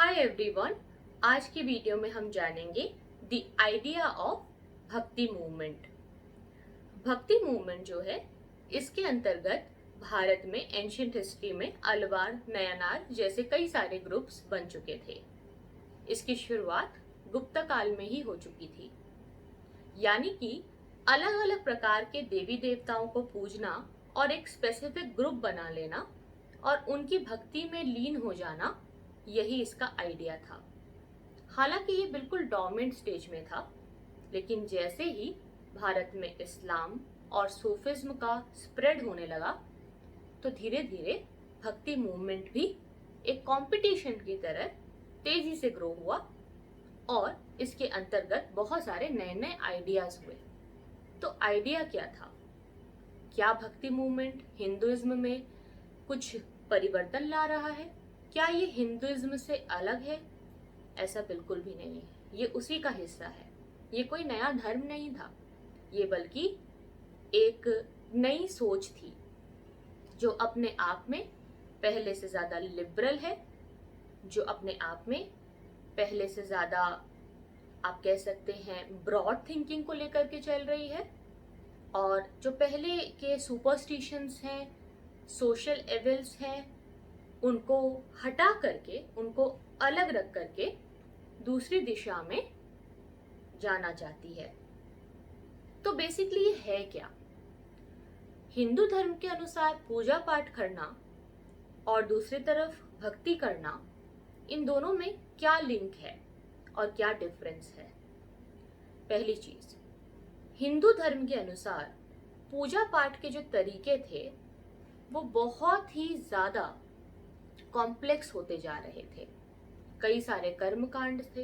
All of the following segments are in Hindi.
Hi everyone. आज की वीडियो में हम जानेंगे द आइडिया ऑफ भक्ति मूवमेंट। भक्ति मूवमेंट जो है, इसके अंतर्गत भारत में एंशियंट हिस्ट्री में अलवार, नयनार जैसे कई सारे ग्रुप्स बन चुके थे। इसकी शुरुआत गुप्त काल में ही हो चुकी थी, यानी कि अलग अलग प्रकार के देवी देवताओं को पूजना और एक स्पेसिफिक ग्रुप बना लेना और उनकी भक्ति में लीन हो जाना, यही इसका आइडिया था। हालांकि ये बिल्कुल डोर्मेंट स्टेज में था, लेकिन जैसे ही भारत में इस्लाम और सूफिज्म का स्प्रेड होने लगा तो धीरे धीरे भक्ति मूवमेंट भी एक कंपटीशन की तरह तेजी से ग्रो हुआ और इसके अंतर्गत बहुत सारे नए नए आइडियाज हुए। तो आइडिया क्या था? क्या भक्ति मूवमेंट हिंदुइज्म में कुछ परिवर्तन ला रहा है? क्या ये हिंदुइज्म से अलग है? ऐसा बिल्कुल भी नहीं है। ये उसी का हिस्सा है। ये कोई नया धर्म नहीं था, ये बल्कि एक नई सोच थी जो अपने आप में पहले से ज्यादा लिबरल है, जो अपने आप में पहले से ज्यादा आप कह सकते हैं ब्रॉड थिंकिंग को लेकर के चल रही है, और जो पहले के सुपरस्टिशंस हैं, सोशल एविल्स हैं, उनको हटा करके, उनको अलग रख करके दूसरी दिशा में जाना चाहती है। तो बेसिकली ये है क्या? हिंदू धर्म के अनुसार पूजा पाठ करना और दूसरी तरफ भक्ति करना, इन दोनों में क्या लिंक है और क्या डिफरेंस है? पहली चीज, हिंदू धर्म के अनुसार पूजा पाठ के जो तरीके थे वो बहुत ही ज्यादा कॉम्प्लेक्स होते जा रहे थे। कई सारे कर्मकांड थे,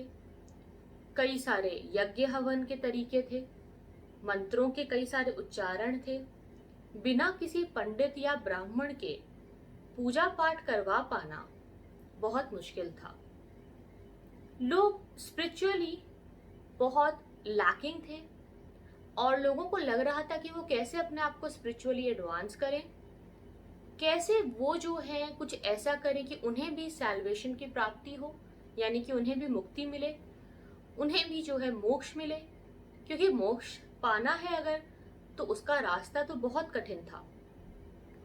कई सारे यज्ञ हवन के तरीके थे, मंत्रों के कई सारे उच्चारण थे। बिना किसी पंडित या ब्राह्मण के पूजा पाठ करवा पाना बहुत मुश्किल था। लोग स्पिरिचुअली बहुत लैकिंग थे और लोगों को लग रहा था कि वो कैसे अपने आप को स्पिरिचुअली एडवांस करें, कैसे वो जो है कुछ ऐसा करें कि उन्हें भी सैल्वेशन की प्राप्ति हो, यानी कि उन्हें भी मुक्ति मिले, उन्हें भी जो है मोक्ष मिले। क्योंकि मोक्ष पाना है अगर, तो उसका रास्ता तो बहुत कठिन था।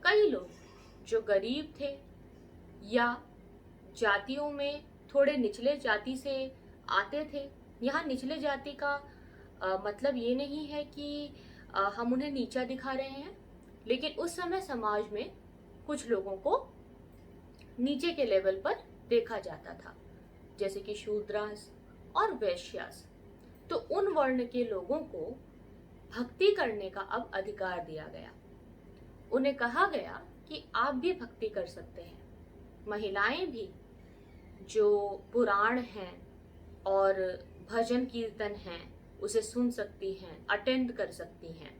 कई लोग जो गरीब थे या जातियों में थोड़े निचले जाति से आते थे, यहाँ निचले जाति का मतलब ये नहीं है कि हम उन्हें नीचा दिखा रहे हैं, लेकिन उस समय समाज में कुछ लोगों को नीचे के लेवल पर देखा जाता था, जैसे कि शूद्रास और वैश्यास। तो उन वर्ण के लोगों को भक्ति करने का अब अधिकार दिया गया। उन्हें कहा गया कि आप भी भक्ति कर सकते हैं। महिलाएं भी जो पुराण हैं और भजन कीर्तन हैं उसे सुन सकती हैं, अटेंड कर सकती हैं।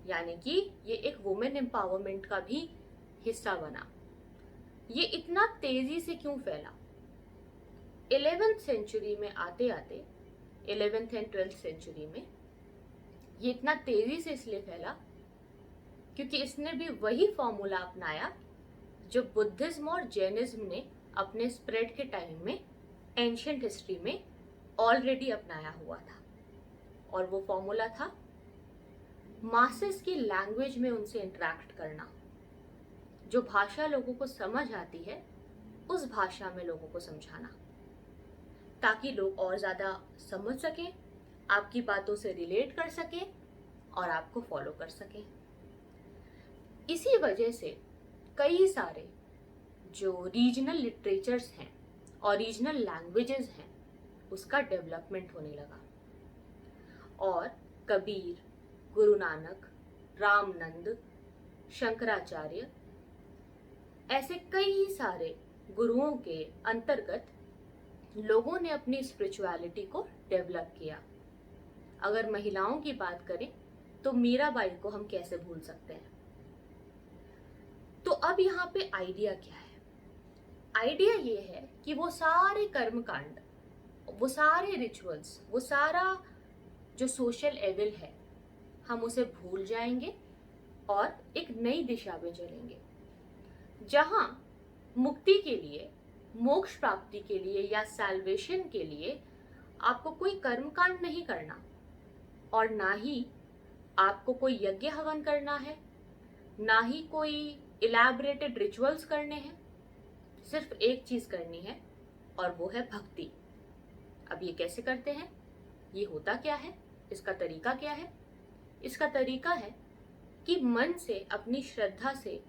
यानी कि ये एक वुमेन एम्पावरमेंट का भी हिस्सा बना। ये इतना तेजी से क्यों फैला? 11th सेंचुरी में आते आते, 11th एंड 12th सेंचुरी में ये इतना तेजी से इसलिए फैला क्योंकि इसने भी वही फॉर्मूला अपनाया जो बुद्धिज्म और जैनिज्म ने अपने स्प्रेड के टाइम में एंशियंट हिस्ट्री में ऑलरेडी अपनाया हुआ था। और वो फॉर्मूला था मासेस की लैंग्वेज में उनसे इंटरेक्ट करना। जो भाषा लोगों को समझ आती है उस भाषा में लोगों को समझाना, ताकि लोग और ज्यादा समझ सकें, आपकी बातों से रिलेट कर सकें और आपको फॉलो कर सकें। इसी वजह से कई सारे जो रीजनल लिटरेचर्स हैं और रीजनल लैंग्वेजेस हैं उसका डेवलपमेंट होने लगा। और कबीर, गुरु नानक, रामनंद, शंकराचार्य, ऐसे कई सारे गुरुओं के अंतर्गत लोगों ने अपनी स्पिरिचुअलिटी को डेवलप किया। अगर महिलाओं की बात करें तो मीराबाई को हम कैसे भूल सकते हैं? तो अब यहाँ पे आइडिया क्या है? आइडिया ये है कि वो सारे कर्मकांड, वो सारे रिचुअल्स, वो सारा जो सोशल एविल है, हम उसे भूल जाएंगे और एक नई दिशा में चलेंगे, जहां मुक्ति के लिए मोक्ष प्राप्ति के लिए या सैल्वेशन के लिए आपको कोई कर्मकांड नहीं करना, और ना ही आपको कोई यज्ञ हवन करना है, ना ही कोई इलैबोरेटेड रिचुअल्स करने हैं। सिर्फ एक चीज करनी है, और वो है भक्ति। अब ये कैसे करते हैं, ये होता क्या है, इसका तरीका क्या है? इसका तरीका है कि मन से, अपनी श्रद्धा से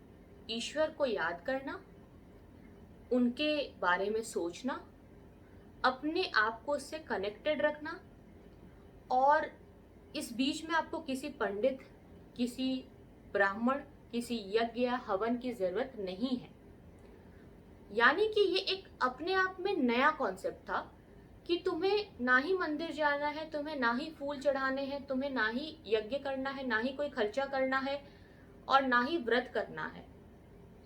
ईश्वर को याद करना, उनके बारे में सोचना, अपने आप को उससे कनेक्टेड रखना, और इस बीच में आपको किसी पंडित, किसी ब्राह्मण, किसी यज्ञ या हवन की जरूरत नहीं है। यानी कि ये एक अपने आप में नया कॉन्सेप्ट था कि तुम्हें ना ही मंदिर जाना है, तुम्हें ना ही फूल चढ़ाने हैं, तुम्हें ना ही यज्ञ करना है, ना ही कोई खर्चा करना है, और ना ही व्रत करना है।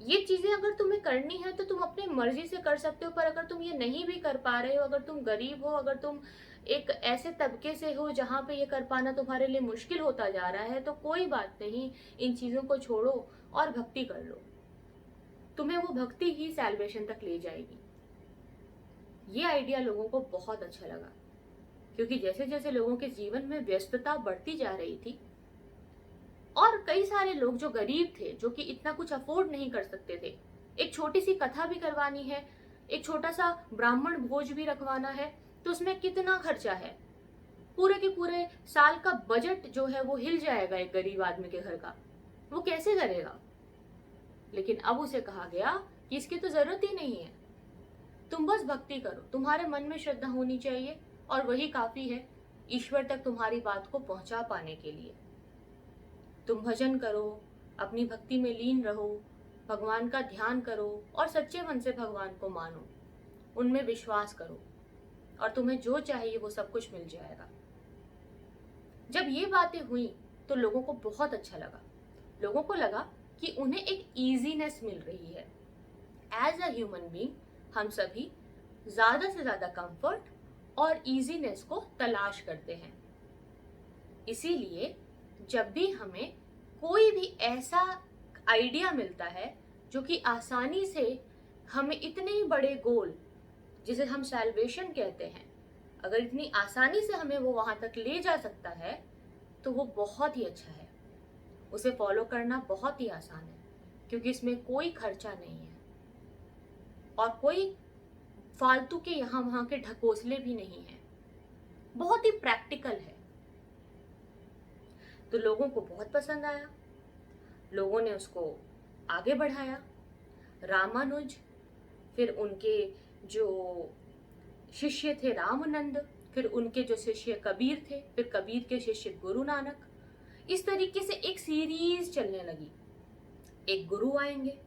ये चीजें अगर तुम्हें करनी है तो तुम अपनी मर्जी से कर सकते हो, पर अगर तुम ये नहीं भी कर पा रहे हो, अगर तुम गरीब हो, अगर तुम एक ऐसे तबके से हो जहां पे ये कर पाना तुम्हारे लिए मुश्किल होता जा रहा है, तो कोई बात नहीं, इन चीजों को छोड़ो और भक्ति कर लो। तुम्हें वो भक्ति ही सैल्वेशन तक ले जाएगी। ये आइडिया लोगों को बहुत अच्छा लगा, क्योंकि जैसे जैसे लोगों के जीवन में व्यस्तता बढ़ती जा रही थी, और कई सारे लोग जो गरीब थे, जो कि इतना कुछ अफोर्ड नहीं कर सकते थे, एक छोटी सी कथा भी करवानी है, एक छोटा सा ब्राह्मण भोज भी रखवाना है, तो उसमें कितना खर्चा है, पूरे के पूरे साल का बजट जो है वो हिल जाएगा एक गरीब आदमी के घर का। वो कैसे करेगा? लेकिन अब उसे कहा गया कि इसकी तो जरूरत ही नहीं है, तुम बस भक्ति करो, तुम्हारे मन में श्रद्धा होनी चाहिए, और वही काफी है ईश्वर तक तुम्हारी बात को पहुंचा पाने के लिए। तुम भजन करो, अपनी भक्ति में लीन रहो, भगवान का ध्यान करो, और सच्चे मन से भगवान को मानो, उनमें विश्वास करो, और तुम्हें जो चाहिए वो सब कुछ मिल जाएगा। जब ये बातें हुई तो लोगों को बहुत अच्छा लगा। लोगों को लगा कि उन्हें एक इजीनेस मिल रही है। एज अ ह्यूमन बीइंग हम सभी ज्यादा से ज्यादा कंफर्ट और इजीनेस को तलाश करते हैं। इसीलिए जब भी हमें कोई भी ऐसा आइडिया मिलता है जो कि आसानी से हमें इतने ही बड़े गोल, जिसे हम सैल्वेशन कहते हैं, अगर इतनी आसानी से हमें वो वहां तक ले जा सकता है, तो वो बहुत ही अच्छा है। उसे फॉलो करना बहुत ही आसान है, क्योंकि इसमें कोई खर्चा नहीं है और कोई फालतू के यहाँ वहां के ढकोसले भी नहीं है, बहुत ही प्रैक्टिकल है। तो लोगों को बहुत पसंद आया, लोगों ने उसको आगे बढ़ाया। रामानुज, फिर उनके जो शिष्य थे रामानंद, फिर उनके जो शिष्य कबीर थे, फिर कबीर के शिष्य गुरु नानक, इस तरीके से एक सीरीज चलने लगी। एक गुरु आएंगे,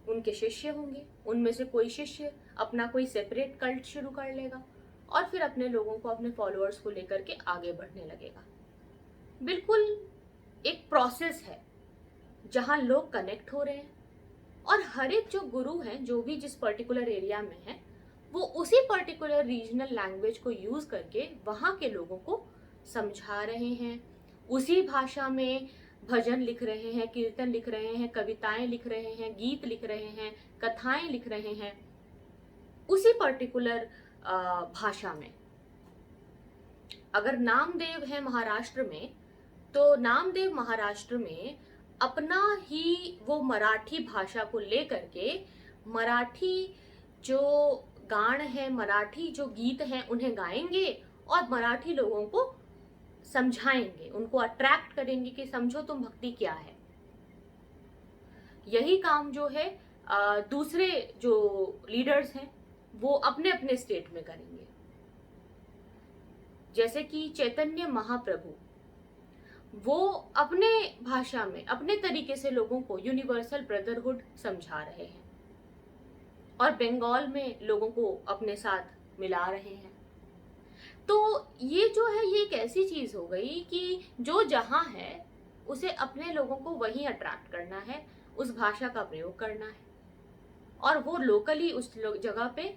उनके शिष्य होंगे, उनमें से कोई शिष्य अपना कोई सेपरेट कल्ट शुरू कर लेगा, और फिर अपने लोगों को, अपने फॉलोअर्स को लेकर के आगे बढ़ने लगेगा। बिल्कुल एक प्रोसेस है जहां लोग कनेक्ट हो रहे हैं, और हर एक जो गुरु हैं, जो भी जिस पर्टिकुलर एरिया में है, वो उसी पर्टिकुलर रीजनल लैंग्वेज को यूज करके वहां के लोगों को समझा रहे हैं, उसी भाषा में भजन लिख रहे हैं, कीर्तन लिख रहे हैं, कविताएं लिख रहे हैं, गीत लिख रहे हैं, कथाएं लिख रहे हैं, उसी पर्टिकुलर भाषा में। अगर नामदेव है महाराष्ट्र में, तो नामदेव महाराष्ट्र में अपना ही वो मराठी भाषा को लेकर के मराठी जो गान है, मराठी जो गीत हैं, उन्हें गाएंगे और मराठी लोगों को समझाएंगे, उनको अट्रैक्ट करेंगे कि समझो तुम भक्ति क्या है। यही काम जो है दूसरे जो लीडर्स हैं वो अपने अपने स्टेट में करेंगे। जैसे कि चैतन्य महाप्रभु, वो अपने भाषा में, अपने तरीके से लोगों को यूनिवर्सल ब्रदरहुड समझा रहे हैं, और बंगाल में लोगों को अपने साथ मिला रहे हैं। तो ये जो है, ये एक ऐसी चीज हो गई कि जो जहां है उसे अपने लोगों को वहीं अट्रैक्ट करना है, उस भाषा का प्रयोग करना है, और वो लोकली उस जगह पे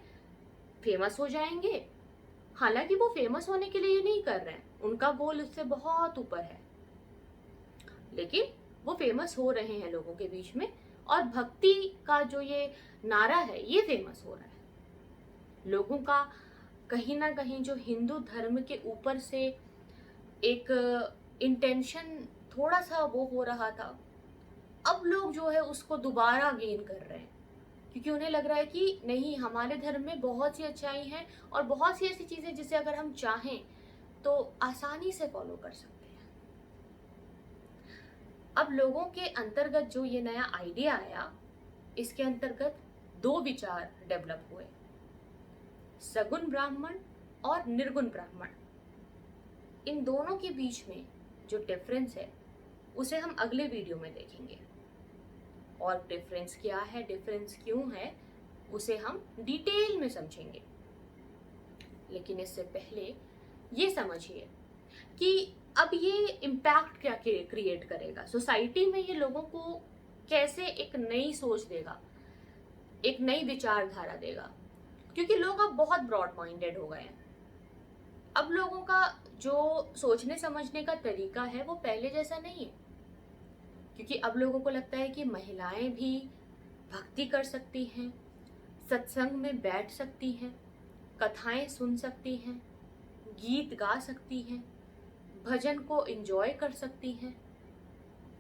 फेमस हो जाएंगे। हालांकि वो फेमस होने के लिए ये नहीं कर रहे हैं, उनका गोल उससे बहुत ऊपर है, लेकिन वो फेमस हो रहे हैं लोगों के बीच में, और भक्ति का जो ये नारा है ये फेमस हो रहा है। लोगों का कहीं ना कहीं जो हिंदू धर्म के ऊपर से एक इंटेंशन थोड़ा सा वो हो रहा था, अब लोग जो है उसको दोबारा गेन कर रहे हैं, क्योंकि उन्हें लग रहा है कि नहीं, हमारे धर्म में बहुत सी अच्छाई हैं और बहुत सी ऐसी चीजें जिसे अगर हम चाहें तो आसानी से फॉलो कर सकते हैं। अब लोगों के अंतर्गत जो ये नया आइडिया आया, इसके अंतर्गत दो विचार डेवलप हुए, सगुण ब्राह्मण और निर्गुण ब्राह्मण। इन दोनों के बीच में जो डिफरेंस है उसे हम अगले वीडियो में देखेंगे, और डिफरेंस क्या है, डिफरेंस क्यों है, उसे हम डिटेल में समझेंगे। लेकिन इससे पहले ये समझिए कि अब ये इम्पैक्ट क्या क्रिएट करेगा सोसाइटी में, ये लोगों को कैसे एक नई सोच देगा, एक नई विचारधारा देगा, क्योंकि लोग अब बहुत ब्रॉड माइंडेड हो गए हैं। अब लोगों का जो सोचने समझने का तरीका है वो पहले जैसा नहीं है, क्योंकि अब लोगों को लगता है कि महिलाएं भी भक्ति कर सकती हैं, सत्संग में बैठ सकती हैं, कथाएं सुन सकती हैं, गीत गा सकती हैं, भजन को एंजॉय कर सकती हैं।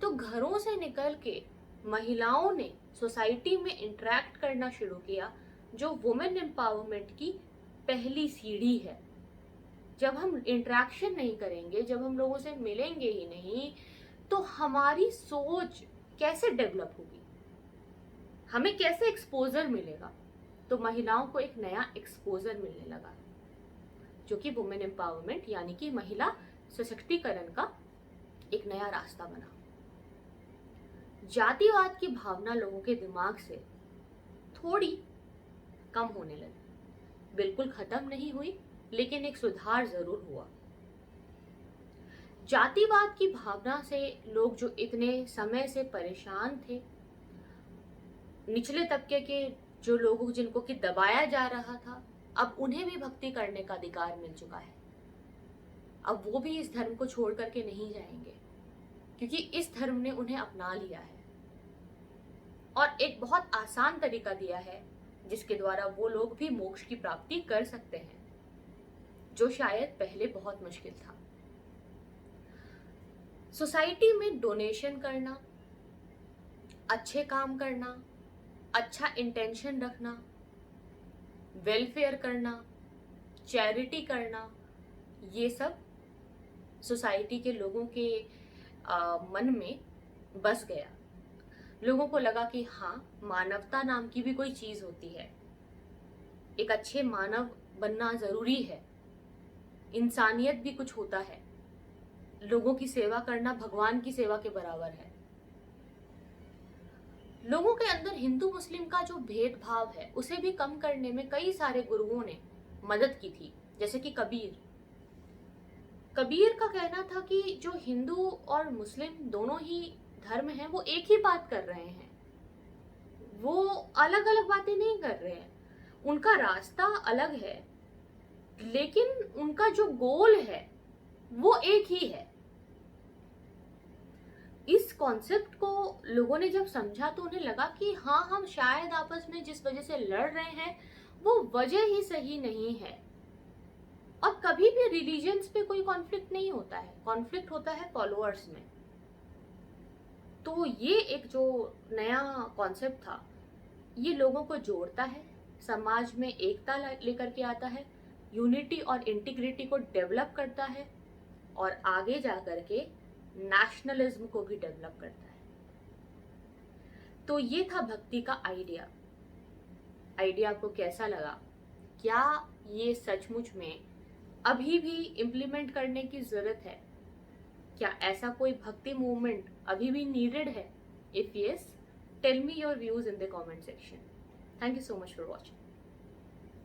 तो घरों से निकल के महिलाओं ने सोसाइटी में इंटरेक्ट करना शुरू किया, जो वुमेन एम्पावरमेंट की पहली सीढ़ी है। जब हम इंटरेक्शन नहीं करेंगे, जब हम लोगों से मिलेंगे ही नहीं, तो हमारी सोच कैसे डेवलप होगी, हमें कैसे एक्सपोजर मिलेगा। तो महिलाओं को एक नया एक्सपोजर मिलने लगा, जो कि वुमेन एम्पावरमेंट यानी कि महिला सशक्तिकरण का एक नया रास्ता बना। जातिवाद की भावना लोगों के दिमाग से थोड़ी कम होने लगी, बिल्कुल खत्म नहीं हुई, लेकिन एक सुधार जरूर हुआ। जातिवाद की भावना से लोग जो इतने समय से परेशान थे, निचले तबके के जो लोग जिनको कि दबाया जा रहा था, अब उन्हें भी भक्ति करने का अधिकार मिल चुका है। अब वो भी इस धर्म को छोड़ करके नहीं जाएंगे, क्योंकि इस धर्म ने उन्हें अपना लिया है और एक बहुत आसान तरीका दिया है जिसके द्वारा वो लोग भी मोक्ष की प्राप्ति कर सकते हैं, जो शायद पहले बहुत मुश्किल था। सोसाइटी में डोनेशन करना, अच्छे काम करना, अच्छा इंटेंशन रखना, वेलफेयर करना, चैरिटी करना, ये सब सोसाइटी के लोगों के मन में बस गया। लोगों को लगा कि हाँ, मानवता नाम की भी कोई चीज होती है, एक अच्छे मानव बनना जरूरी है, इंसानियत भी कुछ होता है, लोगों की सेवा करना भगवान की सेवा के बराबर है। लोगों के अंदर हिंदू मुस्लिम का जो भेदभाव है उसे भी कम करने में कई सारे गुरुओं ने मदद की थी, जैसे कि कबीर का कहना था कि जो हिंदू और मुस्लिम दोनों ही धर्म हैं वो एक ही बात कर रहे हैं, वो अलग अलग बातें नहीं कर रहे हैं, उनका रास्ता अलग है, लेकिन उनका जो गोल है वो एक ही है। इस कॉन्सेप्ट को लोगों ने जब समझा तो उन्हें लगा कि हाँ, हम शायद आपस में जिस वजह से लड़ रहे हैं वो वजह ही सही नहीं है। और कभी भी रिलीजन्स पे कोई कॉन्फ्लिक्ट नहीं होता है, कॉन्फ्लिक्ट होता है फॉलोअर्स में। तो ये एक जो नया कॉन्सेप्ट था, ये लोगों को जोड़ता है, समाज में एकता लेकर के आता है, यूनिटी और इंटीग्रिटी को डेवलप करता है, और आगे जा करके नेशनलिज्म को भी डेवलप करता है। तो ये था भक्ति का आइडिया। आपको कैसा लगा? क्या ये सचमुच में अभी भी इम्प्लीमेंट करने की जरूरत है? क्या ऐसा कोई भक्ति मूवमेंट अभी भी नीडेड है? If yes, tell me your views in the comment section. Thank you so much for watching.